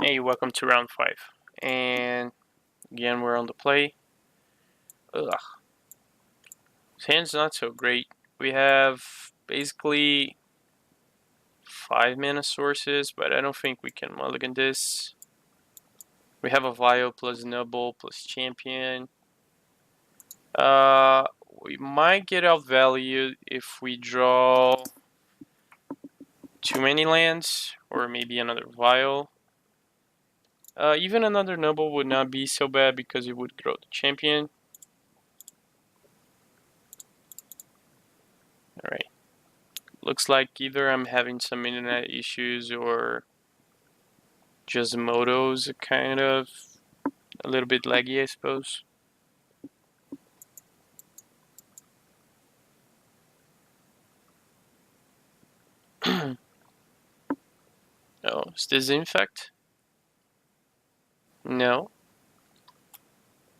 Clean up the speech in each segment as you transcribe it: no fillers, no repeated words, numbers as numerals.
Hey, welcome to round 5. And again, we're on the play. Ugh. His hand's not so great. We have basically 5 mana sources, but I don't think we can mulligan this. We have a Vio plus Noble plus Champion. Uh, we might get out value if we draw too many lands, or maybe another Vio. Even another Noble would not be so bad because it would grow the Champion. Alright. Looks like either I'm having some internet issues or just Moto's kind of a little bit laggy, I suppose. Oh, is this Infect? No.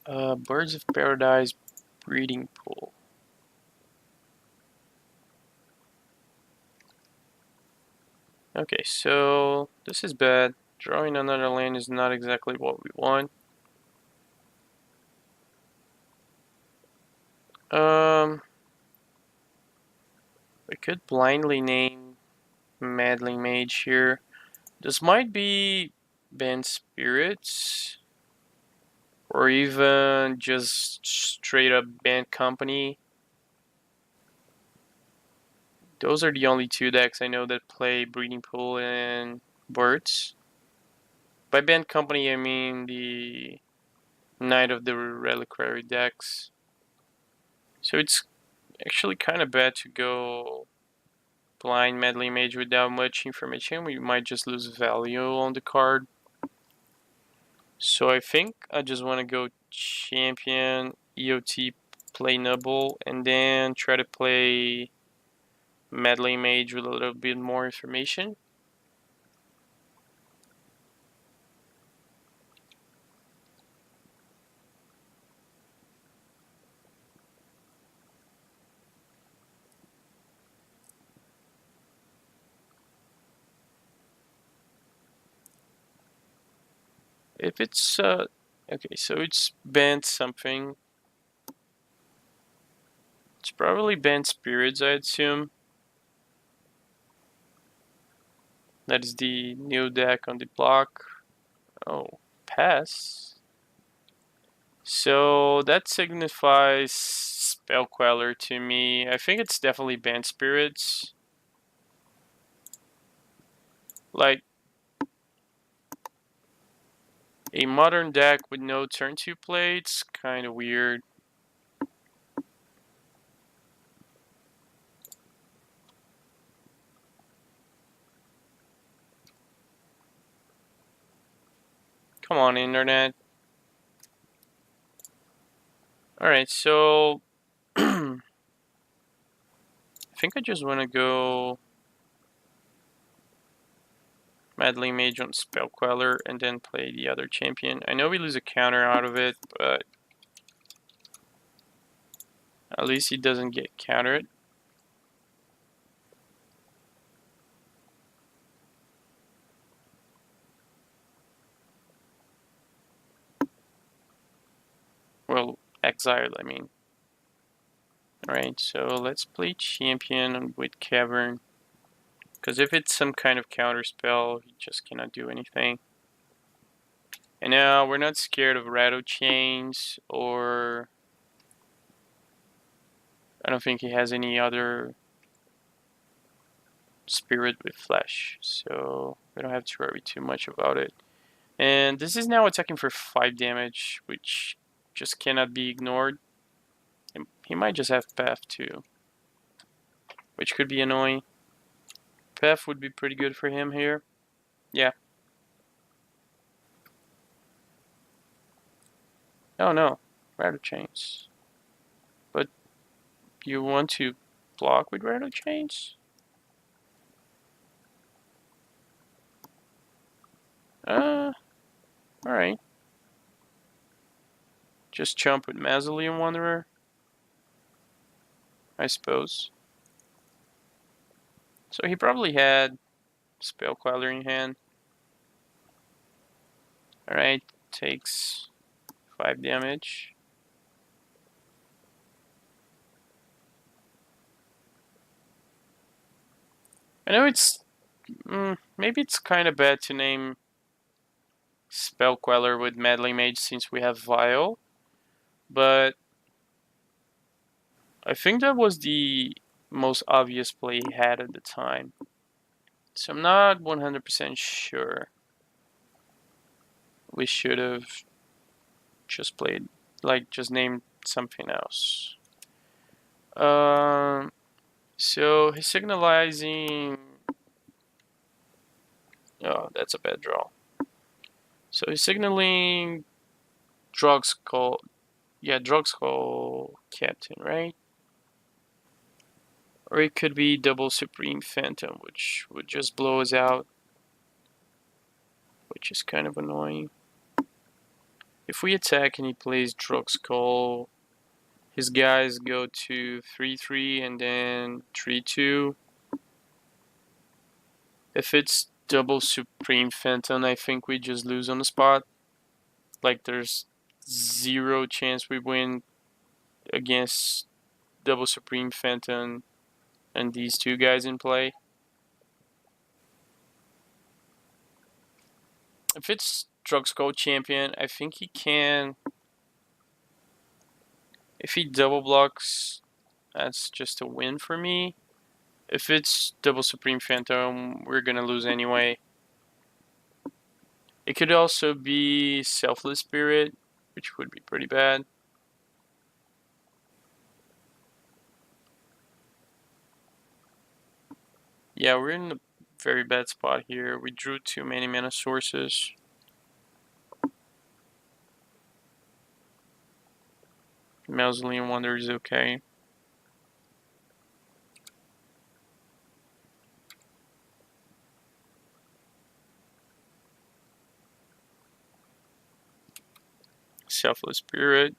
Birds of Paradise breeding pool. Okay, so this is bad. Drawing another land is not exactly what we want. We could blindly name Meddling Mage here. This might be Bant Spirits, or even just straight up Bant Company. Those are the only two decks I know that play Breeding Pool and Birds. By Bant Company, I mean the Knight of the Reliquary decks. So it's actually kind of bad to go blind Meddling Mage without much information. We might just lose value on the card. So I think I just want to go Champion, EOT, play Noble, and then try to play Meddling Mage with a little bit more information. If it's okay, so it's Bant something. It's probably Bant Spirits, I assume. That is the new deck on the block. Oh, pass. So that signifies Spell Queller to me. I think it's definitely Bant Spirits. Like a modern deck with no turn 2 play, it's kind of weird. Come on, internet. Alright, so I think I just want to go Meddling Mage on Spell Queller and then play the other champion. I know we lose a counter out of it, but at least he doesn't get countered. Well, exiled, I mean. Alright, so let's play champion with Cavern. Because if it's some kind of counter spell, he just cannot do anything. And now we're not scared of Rattle Chains, or I don't think he has any other spirit with flesh, so we don't have to worry too much about it. And this is now attacking for 5 damage, which just cannot be ignored. And he might just have Path too, which could be annoying. Path would be pretty good for him here. Yeah. Oh no, Rattle Chains. But you want to block with Rattle Chains? Alright. Just jump with Mausoleum Wanderer, I suppose. So he probably had Spell Queller in hand. Alright, takes 5 damage. I know it's... maybe it's kind of bad to name Spell Queller with Meddling Mage since we have Vial, but I think that was the most obvious play he had at the time. So I'm not 100% sure. We should have just played, like, just named something else. So he's signalizing... Oh, that's a bad draw. So he's signaling Drugskull. Yeah, Drugskull Captain, right? Or it could be Double Supreme Phantom, which would just blow us out, which is kind of annoying. If we attack and he plays Drugskull, his guys go to 3-3 and then 3-2. If it's Double Supreme Phantom, I think we just lose on the spot. Like, there's 0 chance we win against Double Supreme Phantom and these two guys in play. If it's Drugskull Champion, I think he can... If he double blocks, that's just a win for me. If it's Double Supreme Phantom, we're gonna lose anyway. It could also be Selfless Spirit, which would be pretty bad. Yeah, we're in a very bad spot here. We drew too many mana sources. Mausoleum Wonder is okay. Selfless Spirit.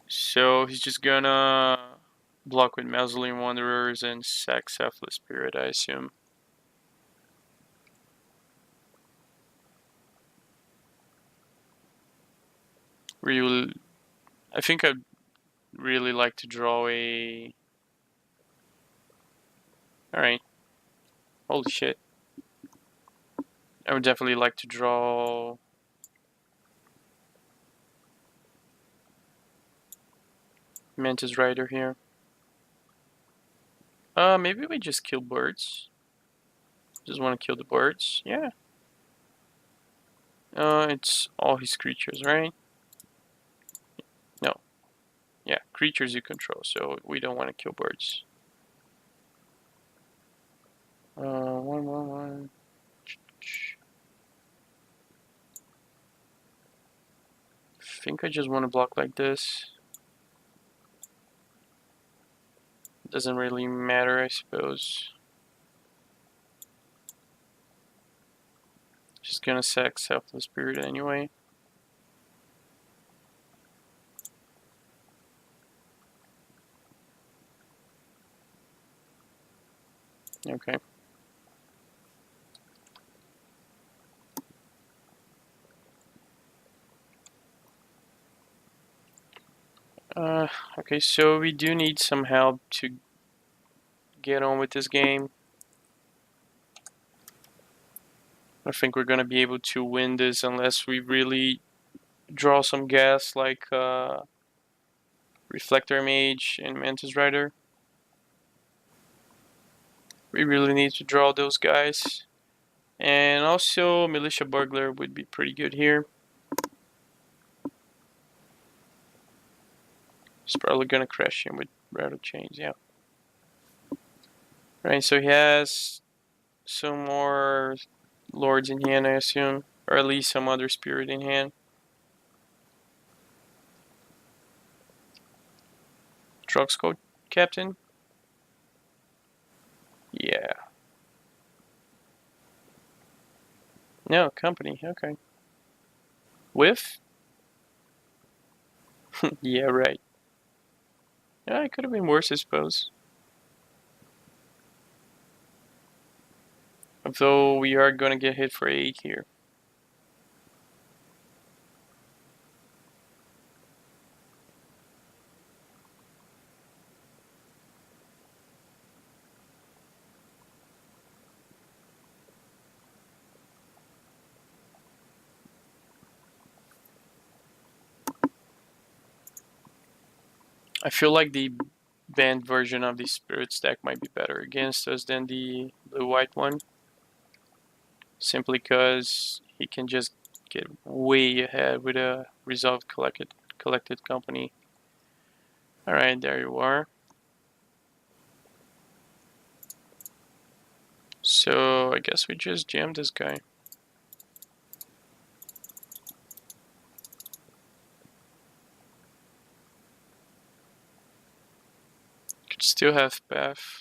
So he's just gonna block with Mausoleum Wanderers and sack Selfless Spirit, I assume. Really, I think I'd really like to draw a... Alright. Holy shit. I would definitely like to draw... Mantis Rider here. Maybe we just kill birds. Just want to kill the birds. Yeah. It's all his creatures, right? No. Yeah, creatures you control, so we don't want to kill birds. 1/1/1. I think I just want to block like this. Doesn't really matter, I suppose. Just gonna sack Selfless Spirit anyway. Okay. Okay, so we do need some help to get on with this game. I think we're gonna be able to win this unless we really draw some gas like Reflector Mage and Mantis Rider. We really need to draw those guys. And also Militia Burglar would be pretty good here. It's probably gonna crash him with Rattle Chains, yeah. Right, so he has some more Lords in hand, I assume. Or at least some other spirit in hand. Drugskull Captain? Yeah. No, company, okay. Whiff? Yeah, right. Yeah, it could have been worse, I suppose. Although we are gonna get hit for 8 here. I feel like the banned version of the Spirits deck might be better against us than the blue-white one. Simply because he can just get way ahead with a resolved collected company. Alright, there you are. So I guess we just jammed this guy. Could still have path.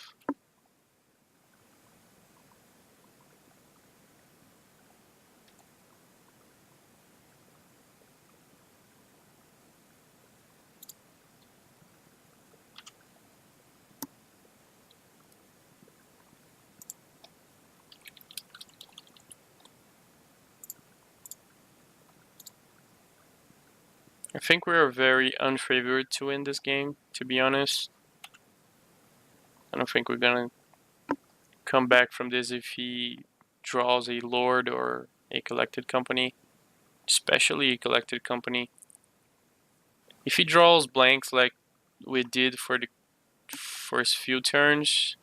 I think we are very unfavored to win this game, to be honest. I don't think we're gonna come back from this if he draws a Lord or a collected company, especially a collected company. If he draws blanks like we did for the first few turns,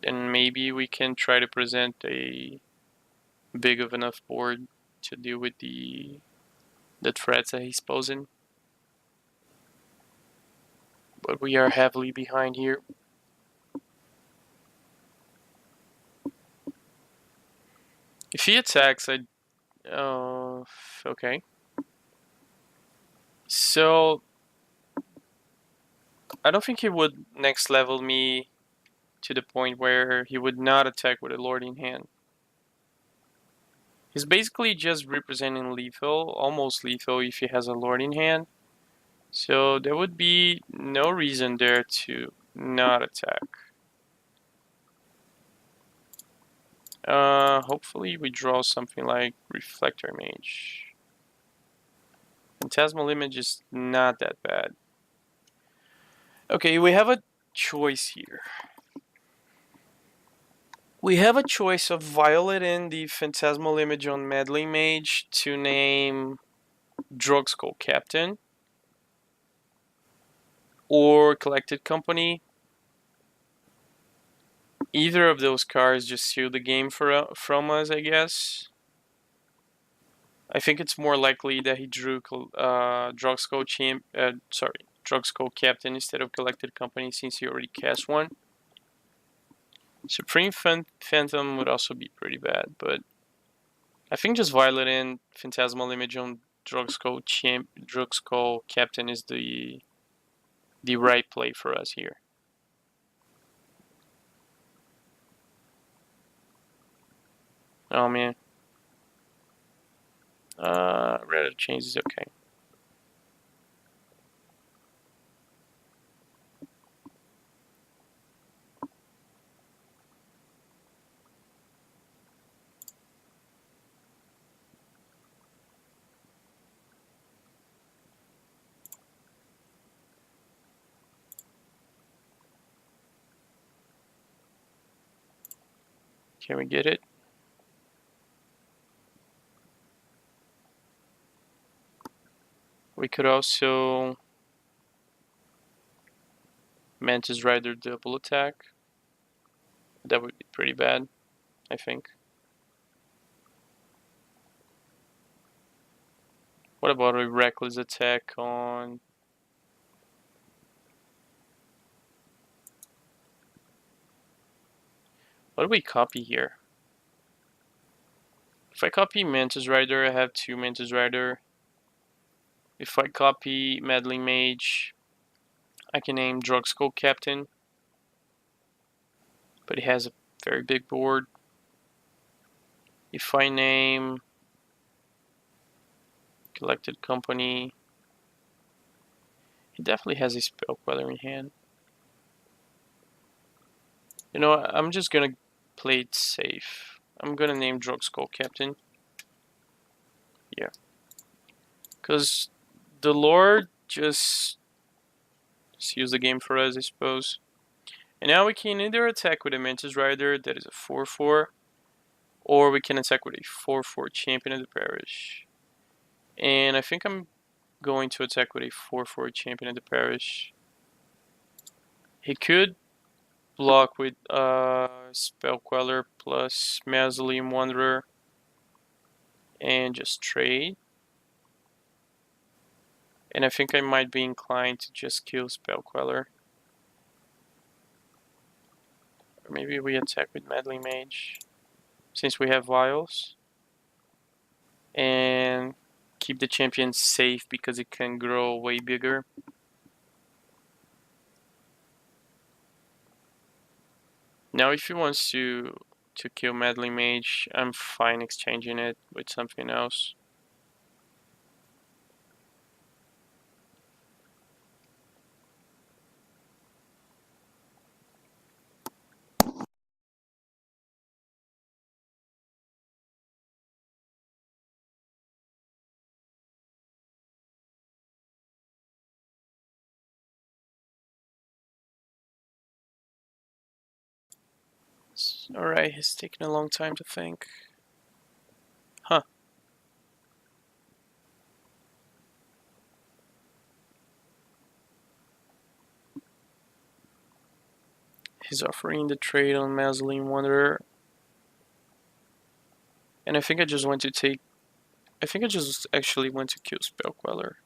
then maybe we can try to present a big of enough board to deal with the threats that he's posing. But we are heavily behind here. If he attacks, okay. So I don't think he would next level me to the point where he would not attack with a Lord in hand. He's basically just representing lethal, almost lethal if he has a Lord in hand. So there would be no reason there to not attack. Hopefully we draw something like Reflector Mage. Phantasmal Image is not that bad. Okay, we have a choice here. We have a choice of Violet the Phantasmal Image on Meddling Mage to name Drugskoll Captain or Collected Company. Either of those cards just seal the game from us, I guess. I think it's more likely that he drew Drugskoll Captain instead of Collected Company since he already cast one. Supreme Phantom would also be pretty bad, but I think just Violet and Phantasmal Image on Drugskoll Captain is the right play for us here. Oh man. Red change is okay. Can we get it? We could also Mantis Rider double attack. That would be pretty bad, I think. What about a reckless attack on... What do we copy here? If I copy Mantis Rider, I have 2 Mantis Rider. If I copy Meddling Mage, I can name Drugskoll Captain. But he has a very big board. If I name Collected Company, he definitely has a Spell Queller in hand. You know, I'm just gonna play it safe. I'm gonna name Drugskoll Captain. Yeah. Because the Lord just seals the game for us, I suppose. And now we can either attack with a Mantis Rider that is a 4-4, or we can attack with a 4-4 Champion of the Parish. And I think I'm going to attack with a 4/4 champion of the parish. He could block with Spell Queller plus Mausoleum Wanderer and just trade. And I think I might be inclined to just kill Spell Queller. Or maybe we attack with Meddling Mage, since we have Vials. And keep the champion safe because it can grow way bigger. Now if he wants to kill Meddling Mage, I'm fine exchanging it with something else. Alright, he's taking a long time to think. Huh. He's offering the trade on Mausoleum Wanderer. And I think I just want to take... I think I just actually want to kill Spell Queller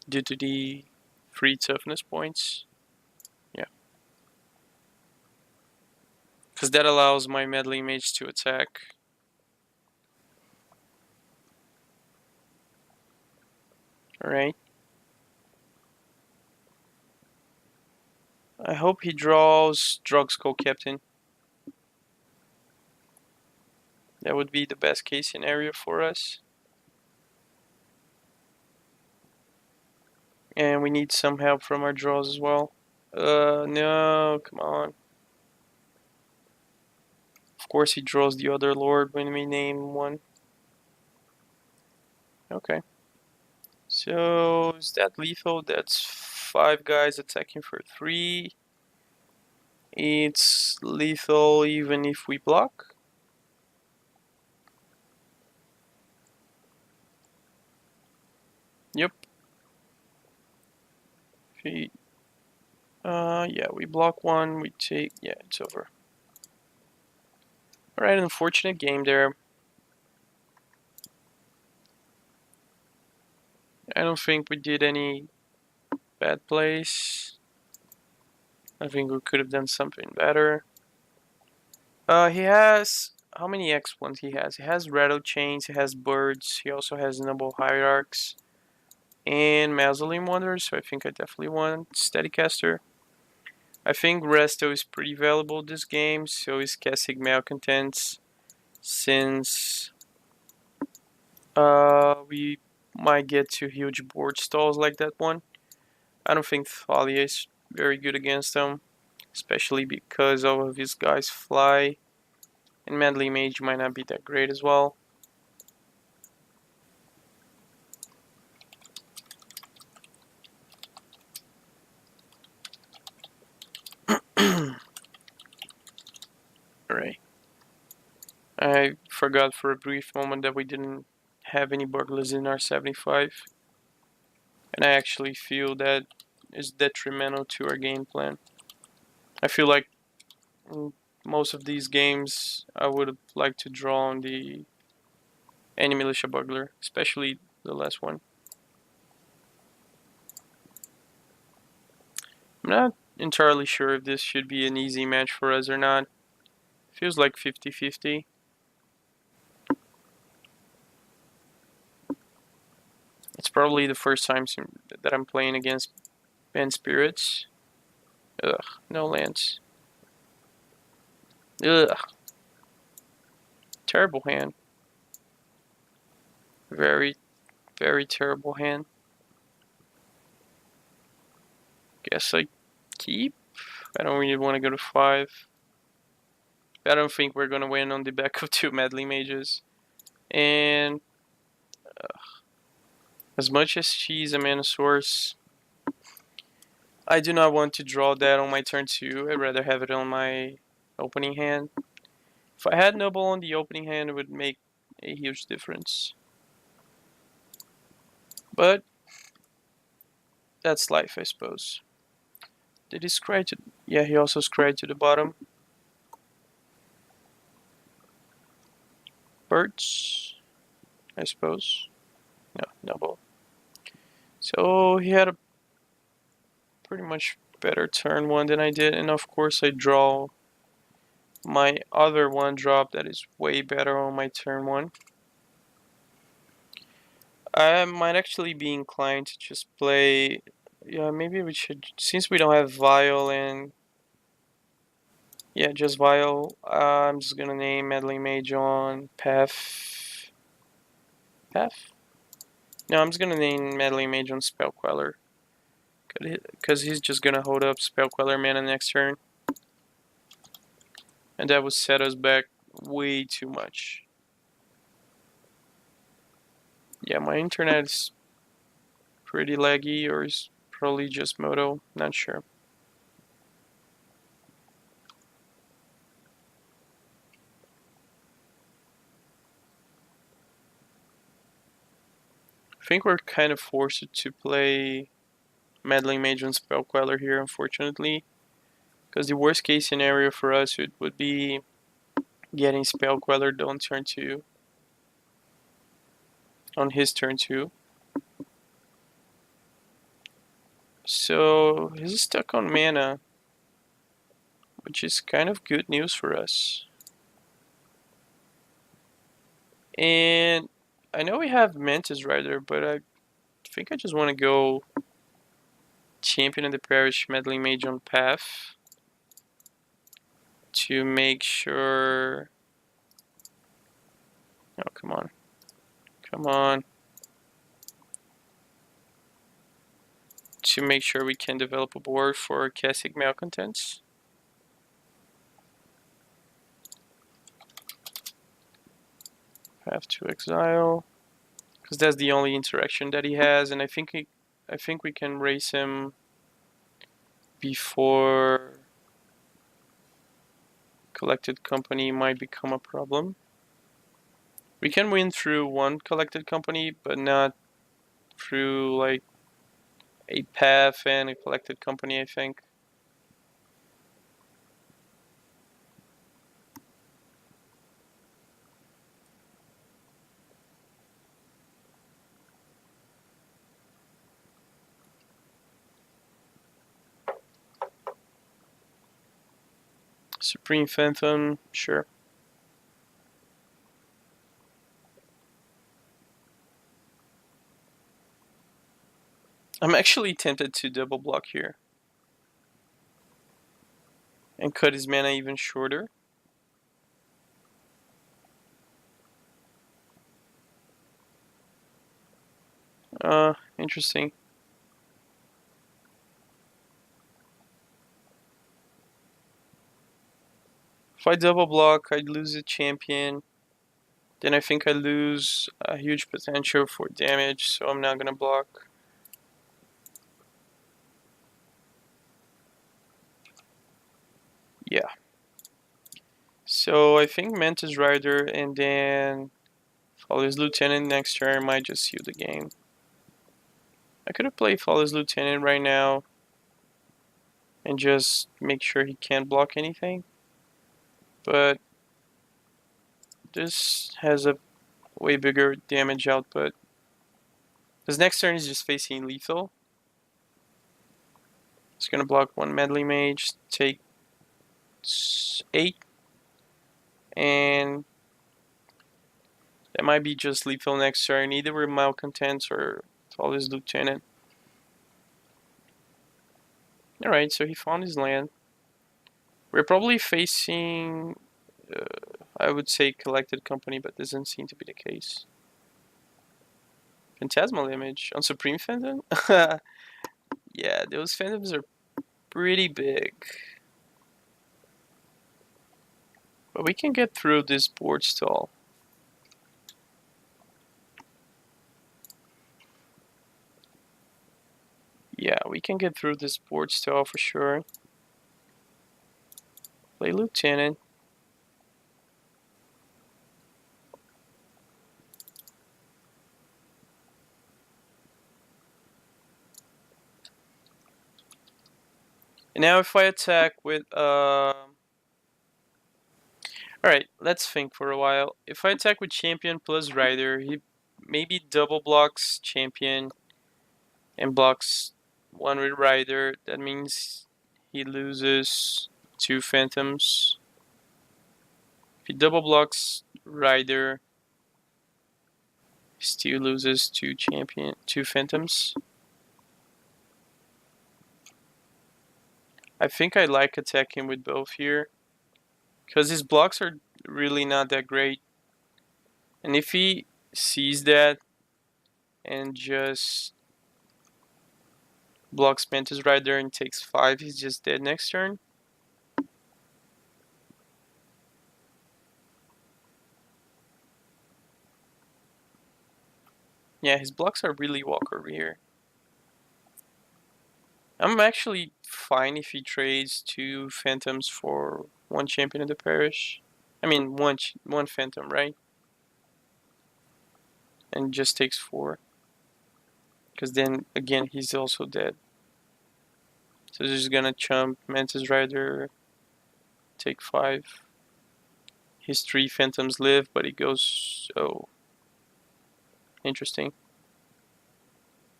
due to the 3 toughness points. Yeah. Because that allows my Meddling Mage to attack. Alright. I hope he draws Drugskull Captain. That would be the best case scenario for us. And we need some help from our draws as well. No, come on. Of course he draws the other lord when we name one. Okay. So, is that lethal? That's 5 guys attacking for 3. It's lethal even if we block. Yep. Yeah, we block 1, we take... Yeah, it's over. Alright, unfortunate game there. I don't think we did any bad plays. I think we could have done something better. He has... How many X1s he has? He has Rattle Chains, he has Birds, he also has Noble Hierarchs, and Mausoleum Wanderers, so I think I definitely want Steadycaster. I think Resto is pretty valuable this game, so is Kessig Malcontents, since we might get to huge board stalls like that one. I don't think Thalia is very good against them, especially because all of his guys fly, and Meddling Mage might not be that great as well. Alright. I forgot for a brief moment that we didn't have any burglars in our 75. And I actually feel that is detrimental to our game plan. I feel like most of these games I would like to draw on the Enemy Militia Burglar, especially the last one. I'm not entirely sure if this should be an easy match for us or not. Feels like 50-50. It's probably the first time that I'm playing against Bant Spirits. Ugh, no lands. Ugh. Terrible hand. Very, very terrible hand. Guess I keep. I don't really want to go to 5. I don't think we're gonna win on the back of 2 Meddling Mages. And as much as she's a mana source, I do not want to draw that on my turn 2. I'd rather have it on my opening hand. If I had Noble on the opening hand, it would make a huge difference. But That's life, I suppose. Did he scry to... Yeah, he also scryed to the bottom. Birds, I suppose. No, double. So he had a pretty much better turn one than I did, and of course I draw my other one drop that is way better on my turn one. I might actually be inclined to just play... Yeah, maybe we should, since we don't have Vial and... Yeah, just Vial. I'm just gonna name Meddling Mage on Path. Path? No, I'm just gonna name Meddling Mage on Spell Queller. Because he's just gonna hold up Spell Queller Mana next turn. And that would set us back way too much. Yeah, my internet is pretty laggy, or is probably just Moto, not sure. I think we're kind of forced to play Meddling Mage and Spell Queller here, unfortunately. Because the worst case scenario for us would be getting Spell Queller on turn 2. On his turn 2. So he's stuck on mana, which is kind of good news for us. And I know we have Mantis Rider, but I think I just want to go Champion of the Parish, Meddling Mage on Path to make sure... Oh, come on. Come on. To make sure we can develop a board for Cassic Malcontents. Path to Exile. Because that's the only interaction that he has, and I think we can race him before Collected Company might become a problem. We can win through one Collected Company, but not through like a Path and a Collected Company, I think. Supreme Phantom, sure. I'm actually tempted to double block here. And cut his mana even shorter. Interesting. If I double block, I'd lose a champion. Then I think I lose a huge potential for damage, so I'm not gonna block. Yeah. So I think Mantis Rider and then Follows Lieutenant next turn might just seal the game. I could have played Follows Lieutenant right now and just make sure he can't block anything. But this has a way bigger damage output. His next turn is just facing lethal. It's gonna block one Meddling Mage, take 8, and that might be just lethal next turn, either with Malcontents or Follows Lieutenant. Alright, so he found his land. We're probably facing, I would say, Collected Company, but doesn't seem to be the case. Phantasmal Image on Supreme Phantom? Yeah, those Phantoms are pretty big. But we can get through this board stall. Yeah, we can get through this board stall for sure. Play Lieutenant. And now if I attack with alright, let's think for a while. If I attack with champion plus rider, he maybe double blocks champion and blocks one with rider. That means he loses 2 phantoms. If he double blocks rider, he still loses 2 phantoms. I think I like attacking with both here, because his blocks are really not that great. And if he sees that and just blocks Mantis Rider and takes 5, he's just dead next turn. Yeah, his blocks are really walk over here. I'm actually fine if he trades 2 phantoms for 1 champion of the parish. I mean, one phantom, right? And just takes 4. Because then, again, he's also dead. So he's just gonna chump Mantis Rider, take 5. His 3 phantoms live, but he goes... Oh. Interesting.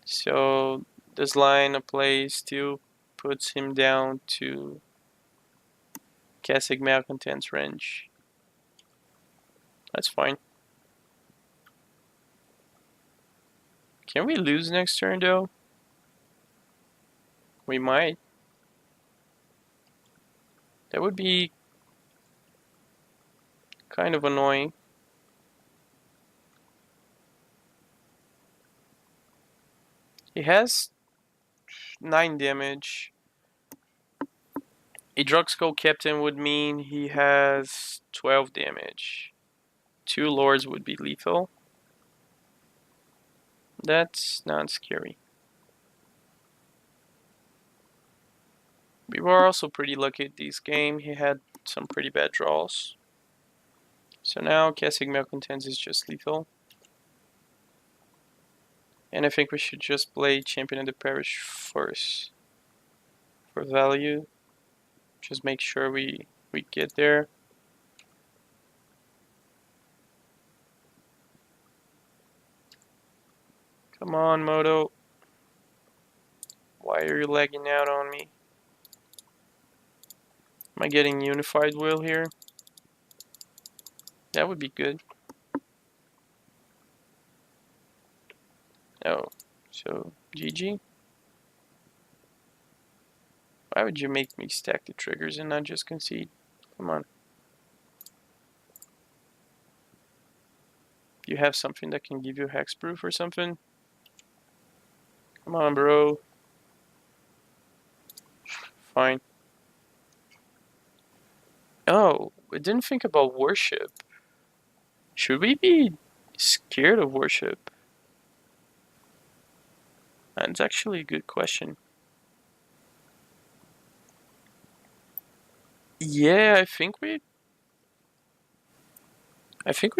So this line of play still puts him down to Cassic Malcontent's range. That's fine. Can we lose next turn though? We might. That would be kind of annoying. He has 9 damage. A Drugskull Captain would mean he has 12 damage. 2 Lords would be lethal. That's not scary. We were also pretty lucky at this game. He had some pretty bad draws. So now Cassic Malcontents is just lethal. And I think we should just play Champion of the Parish first. For value. Just make sure we get there. Come on, Moto. Why are you lagging out on me? Am I getting Unified Will here? That would be good. Oh, so GG. Why would you make me stack the triggers and not just concede? Come on. You have something that can give you hexproof or something? Come on, bro. Fine. Oh, we didn't think about worship. Should we be scared of worship? That's actually a good question. Yeah, I think we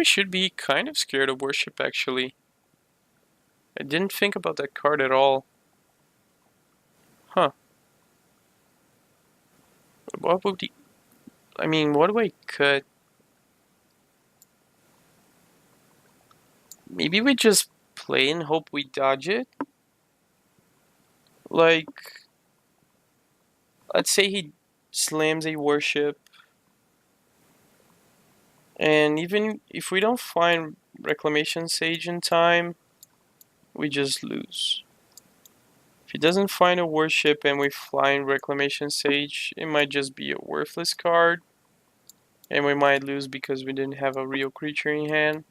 should be kind of scared of worship actually. I didn't think about that card at all. Huh. What would I mean, what do I cut? Maybe we just play and hope we dodge it? Like, let's say he slams a worship, and even if we don't find Reclamation Sage in time, we just lose. If he doesn't find a worship and we find Reclamation Sage, it might just be a worthless card, and we might lose because we didn't have a real creature in hand.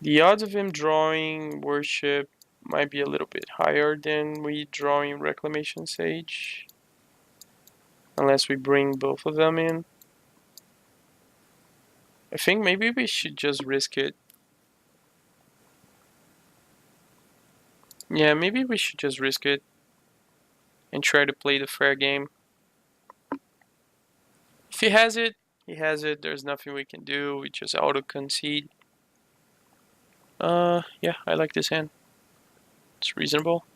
The odds of him drawing worship might be a little bit higher than we drawing Reclamation Sage. Unless we bring both of them in. I think maybe we should just risk it. Yeah, maybe we should just risk it. And try to play the fair game. If he has it, he has it. There's nothing we can do. We just auto-concede. Yeah, I like this hand. It's reasonable.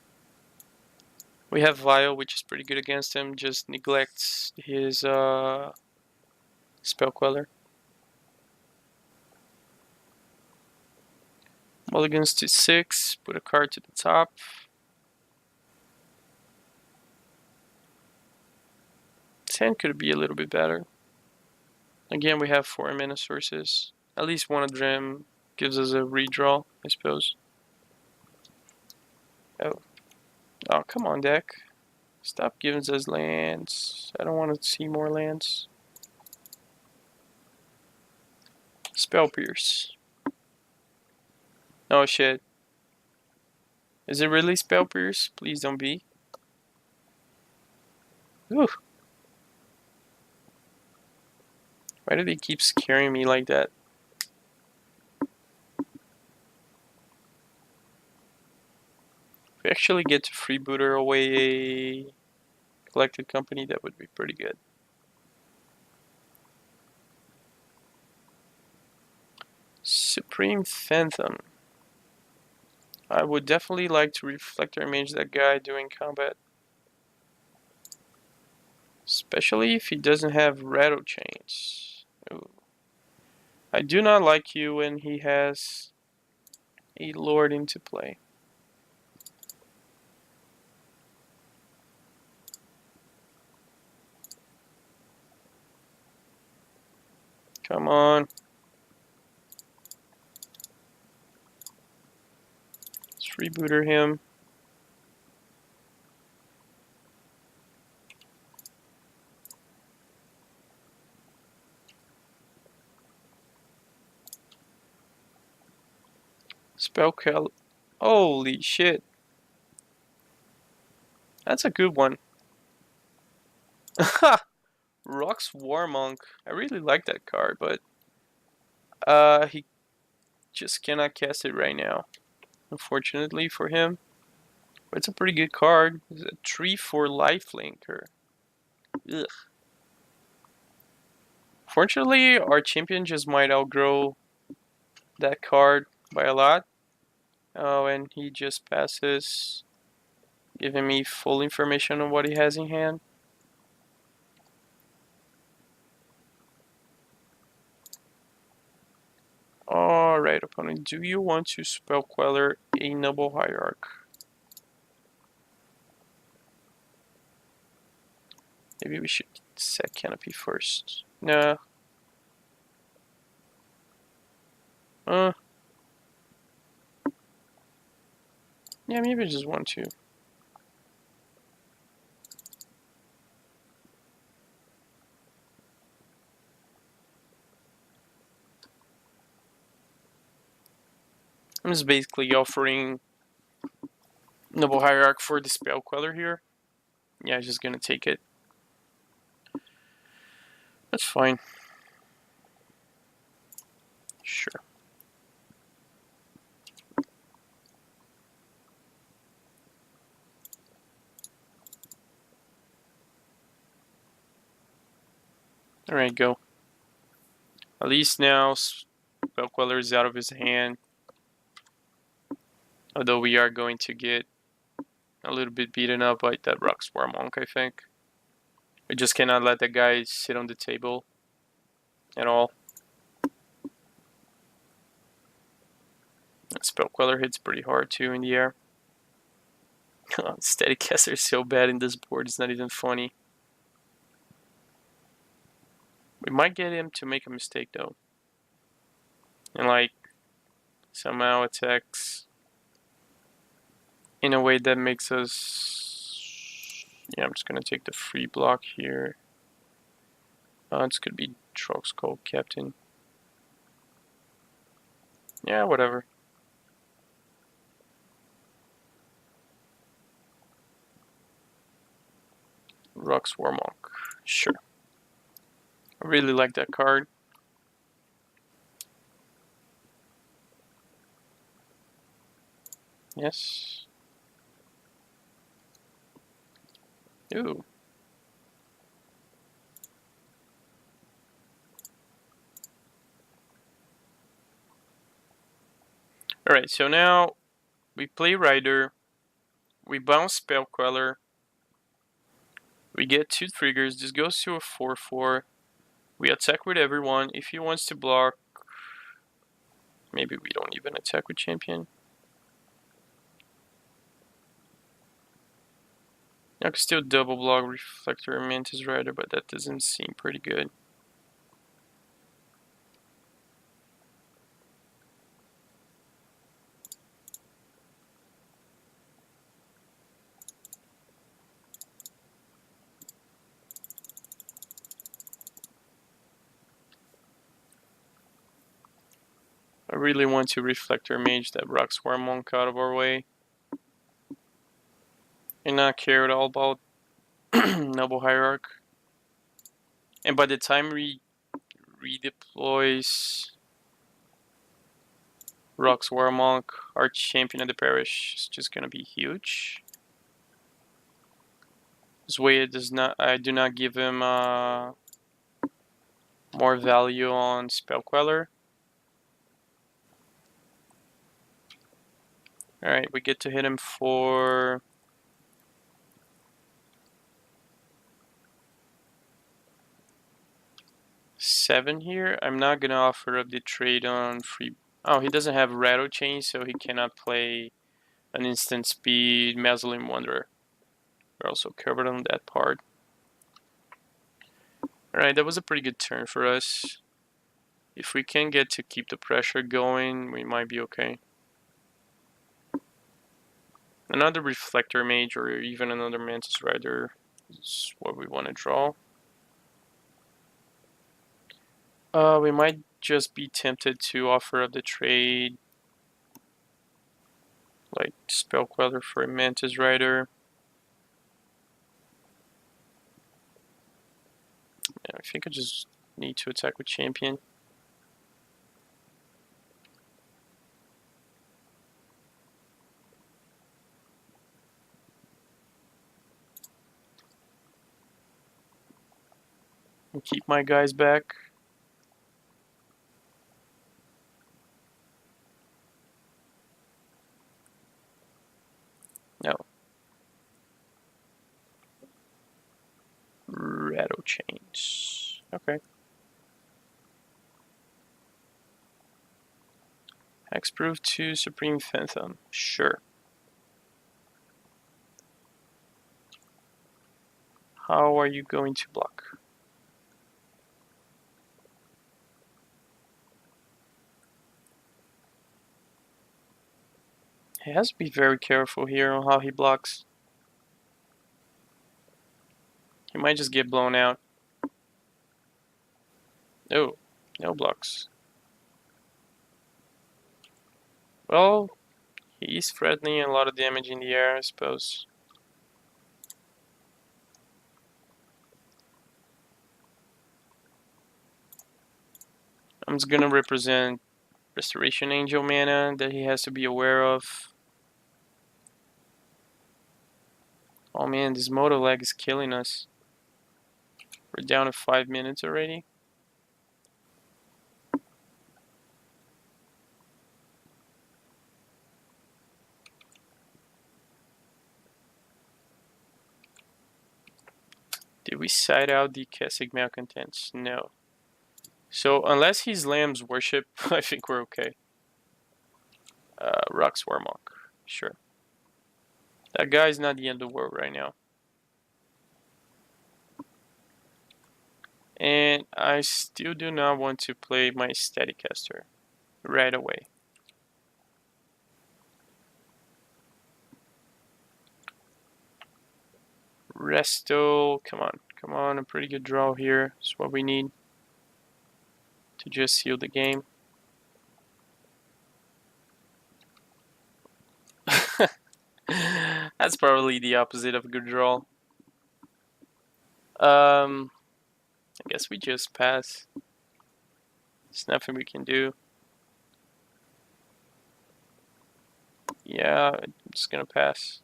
We have Vile, which is pretty good against him, just neglects his Spell Queller. Mulligans to 6, put a card to the top. Hand could be a little bit better. Again, we have 4 mana sources. At least one of them gives us a redraw, I suppose. Oh, come on, deck. Stop giving us lands. I don't want to see more lands. Spell Pierce. Oh shit. Is it really Spell Pierce? Please don't be. Ooh. Why do they keep scaring me like that? If we actually get to freebooter away a collected company, that would be pretty good. Supreme Phantom. I would definitely like to reflector image that guy doing combat. Especially if he doesn't have rattle chains. Ooh. I do not like you when he has a lord into play. Come on. Let's rebooter him. Spellcal. Holy shit. That's a good one. Rock's Warmonk. I really like that card, but he just cannot cast it right now. Unfortunately for him. But it's a pretty good card. It's a 3/4 lifelinker. Ugh. Fortunately, our champion just might outgrow that card by a lot. Oh, and he just passes, giving me full information on what he has in hand. Alright, opponent, do you want to Spell Queller a Noble Hierarch? Maybe we should set Canopy first. Nah. Yeah, maybe I just want to. I'm just basically offering Noble Hierarch for the Spell Queller here. Yeah, I'm just gonna take it. That's fine. Sure. Alright, go. At least now Spell Queller is out of his hand. Although we are going to get a little bit beaten up by that Rock Swarm Monk, I think. We just cannot let that guy sit on the table at all. That Spell Queller hits pretty hard too in the air. Steadycaster is so bad in this board, it's not even funny. We might get him to make a mistake though. And like, somehow attacks in a way that makes us... Yeah, I'm just gonna take the free block here. It's gonna be Troxcall Captain. Yeah, whatever. Rock's Warmonk. Sure. I really like that card. Yes. Ooh. Alright, so now we play Rider. We bounce Spell Queller. We get 2 triggers. This goes to a 4/4. We attack with everyone. If he wants to block, maybe we don't even attack with champion. I can still double block Reflector and Mantis Rider, but that doesn't seem pretty good. I really want to Reflector Mage that rocks Warmonk out of our way. And not care at all about Noble Hierarch. And by the time we redeploys rocks Warmonk, our champion of the parish is just gonna be huge. This way it does not I do not give him more value on Spell Queller. Alright, we get to hit him for 7 here. I'm not gonna offer up the trade on free. Oh, he doesn't have Rattle Chain, so he cannot play an instant speed Mausoleum Wanderer. We're also covered on that part. Alright, that was a pretty good turn for us. If we can get to keep the pressure going, we might be okay. Another Reflector Mage or even another Mantis Rider is what we want to draw. We might just be tempted to offer up the trade, like Spell Queller for a Mantis Rider. Yeah, I think I just need to attack with champion. And keep my guys back. No. Rattle Chains. Okay. Hexproof to Supreme Phantom. Sure. How are you going to block? He has to be very careful here on how he blocks. He might just get blown out. No, no blocks. Well, he's threatening a lot of damage in the air, I suppose. I'm just gonna represent Restoration Angel mana that he has to be aware of. Oh man, this moto lag is killing us. We're down to 5 minutes already. Did we side out the Kessig Malcontents? No. So unless he's Lamb's Worship, I think we're okay. Rocks Warmonk. Sure. That guy's not the end of the world right now. And I still do not want to play my Staticaster right away. Resto, come on, a pretty good draw here. That's what we need to just seal the game. That's probably the opposite of a good draw. I guess we just pass. There's nothing we can do. Yeah, I'm just gonna pass.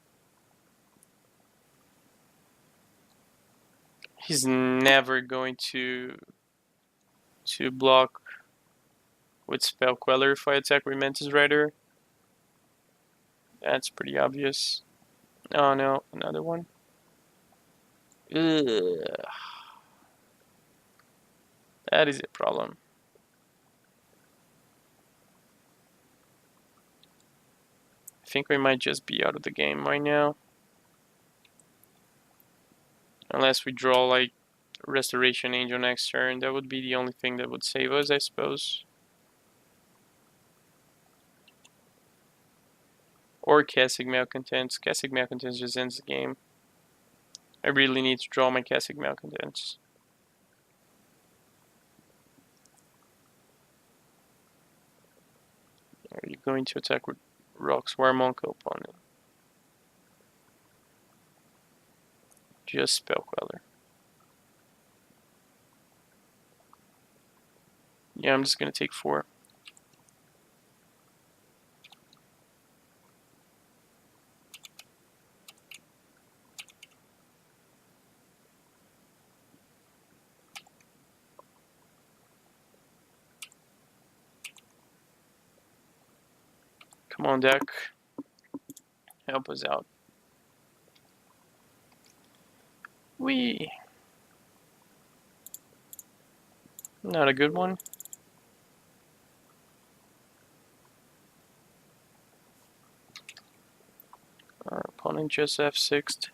He's never going to block with Spell Queller if I attack with Mantis Rider. That's pretty obvious. Oh no, another one. Ugh. That is a problem. I think we might just be out of the game right now. Unless we draw like Restoration Angel next turn. That would be the only thing that would save us, I suppose. Or Cassic Malcontents. Cassic Malcontents just ends the game. I really need to draw my Cassic Malcontents. Are you going to attack with Rock Swarmonk opponent? Just Spell Queller. Yeah, I'm just gonna take 4. Come on, deck. Help us out. Wee. Not a good one. Our opponent just F6'd.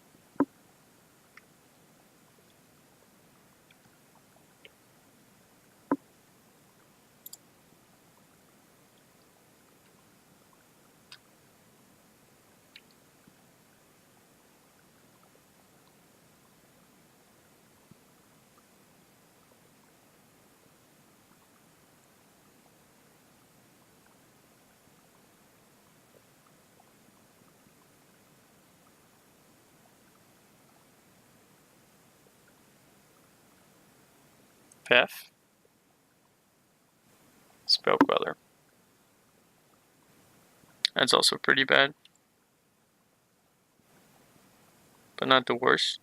Path. Spell Queller. That's also pretty bad. But not the worst.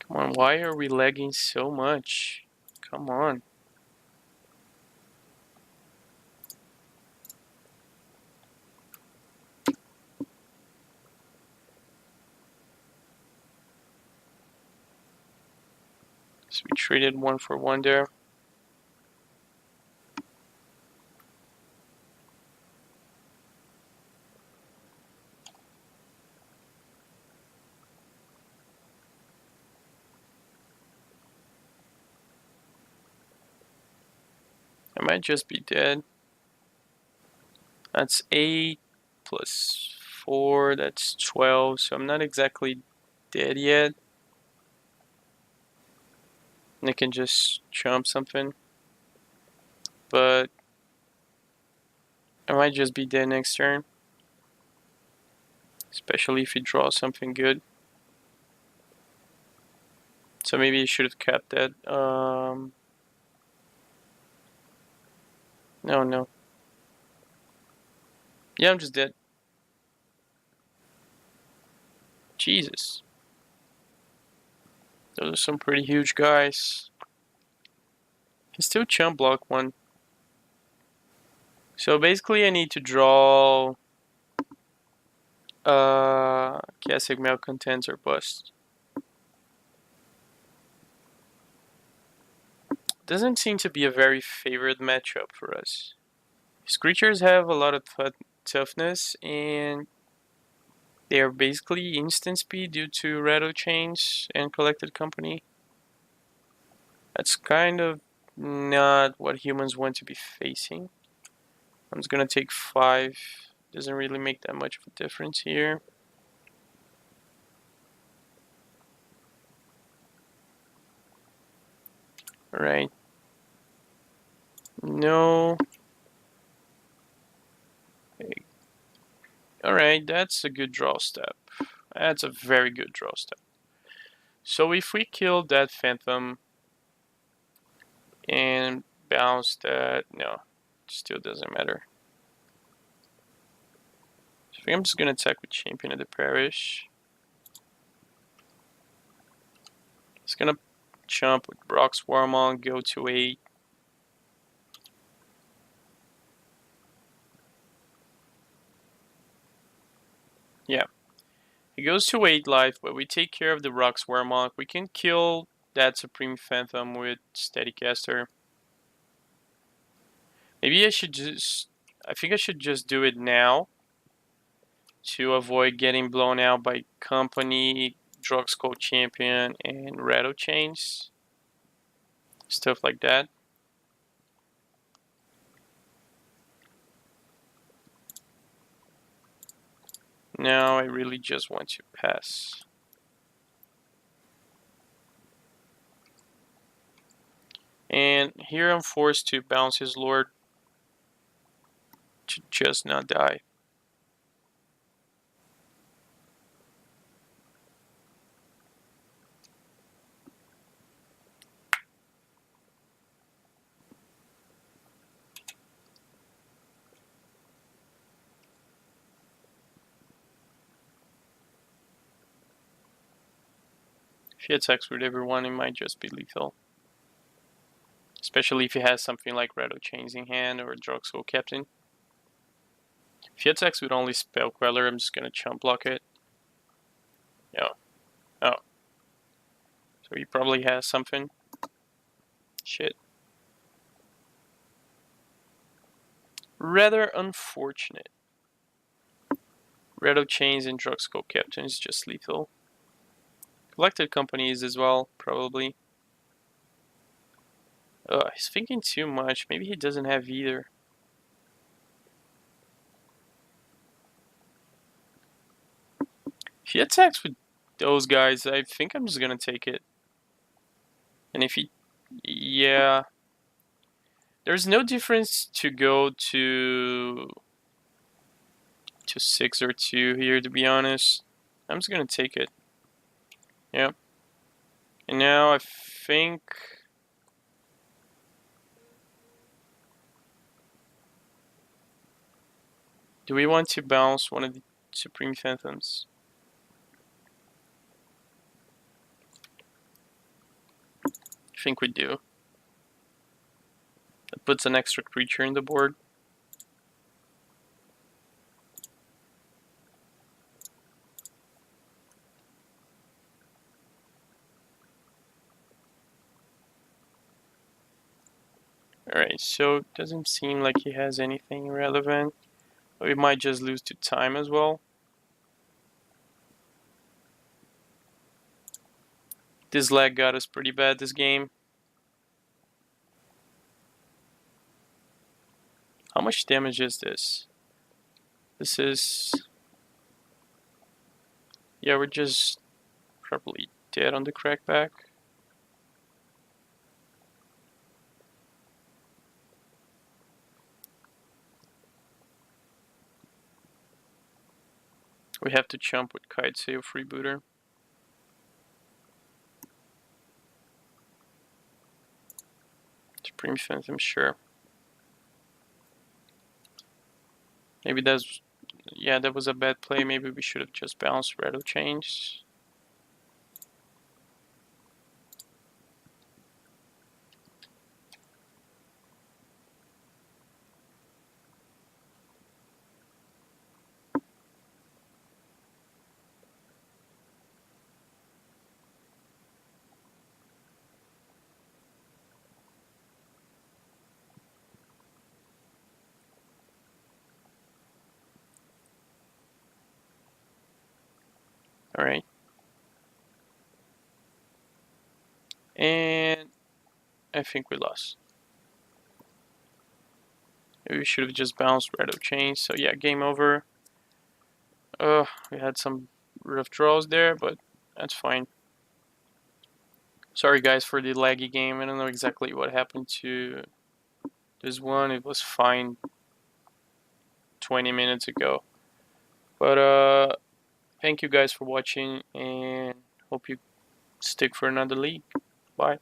Come on, why are we lagging so much? Come on. So we traded 1 for 1 there. I might just be dead. That's 8 plus 4, that's 12. So I'm not exactly dead yet. And I can just chomp something. But I might just be dead next turn. Especially if he draws something good. So maybe I should have kept that. No. Yeah, I'm just dead. Jesus. Those are some pretty huge guys. He still chump block 1. So basically I need to draw Classic Malcontents or bust. Doesn't seem to be a very favored matchup for us. His creatures have a lot of toughness and they are basically instant speed due to rattle chains and collected company. That's kind of not what humans want to be facing. I'm just gonna take 5. Doesn't really make that much of a difference here. Alright. No. Alright, that's a good draw step. That's a very good draw step. So if we kill that Phantom and bounce that, no, still doesn't matter. So I think I'm just gonna attack with Champion of the Parish. It's gonna jump with Brock's Warmong, go to 8. goes to 8 life, but we take care of the Rock Swarmonk. We can kill that Supreme Phantom with Steadycaster. Maybe I should just... I think I should just do it now to avoid getting blown out by Company, Drugskull Champion, and Rattle Chains. Stuff like that. Now I really just want to pass. And here I'm forced to bounce his Lord to just not die. If he attacks with everyone, it might just be lethal. Especially if he has something like Rattle Chains in hand or Drugskull Captain. If he attacks with only Spell Queller, I'm just gonna chump block it. Yeah. Oh. So he probably has something. Shit. Rather unfortunate. Rattle Chains and Drugskull Captain is just lethal. Collected Companies as well, probably. He's thinking too much. Maybe he doesn't have either. If he attacks with those guys, I think I'm just gonna take it. And if he... Yeah. There's no difference to go to 6 or 2 here, to be honest. I'm just gonna take it. Yep. And now I think... Do we want to bounce one of the Supreme Phantoms? I think we do. That puts an extra creature in the board. Alright, so it doesn't seem like he has anything relevant. We might just lose to time as well. This lag got us pretty bad this game. How much damage is this? This is... Yeah, we're just probably dead on the crackback. We have to jump with Kite Sail Freebooter. Supreme Phantom, sure. Maybe that's... Yeah, that was a bad play. Maybe we should have just bounced Rattle Chains. Alright. And I think we lost. Maybe we should have just bounced Rattle Chains. So yeah, game over. We had some rough draws there, but that's fine. Sorry guys for the laggy game. I don't know exactly what happened to this one. It was fine 20 minutes ago. But thank you guys for watching and hope you stick for another league. Bye.